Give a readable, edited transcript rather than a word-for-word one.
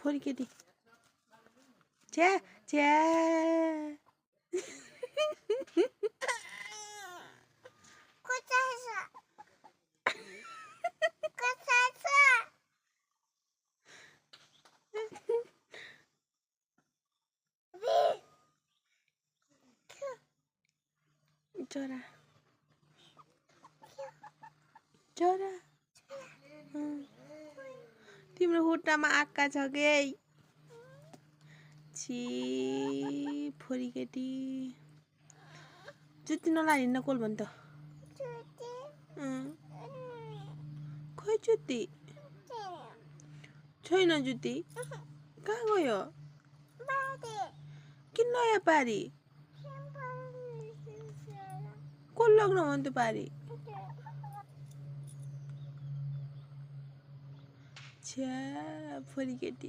फरिकेटी छ्या छ्या चरा चरा तिम्रो खुट्टामा आँखा छ के छि फरिकेटी जुत्ती नलाएर हिँड्न कोल भन् त खै जुत्ती छैन जुत्ती कहाँ गयो किन नयाँ पारी कोल लग्न भन् त पारी छ्या फरिकेटी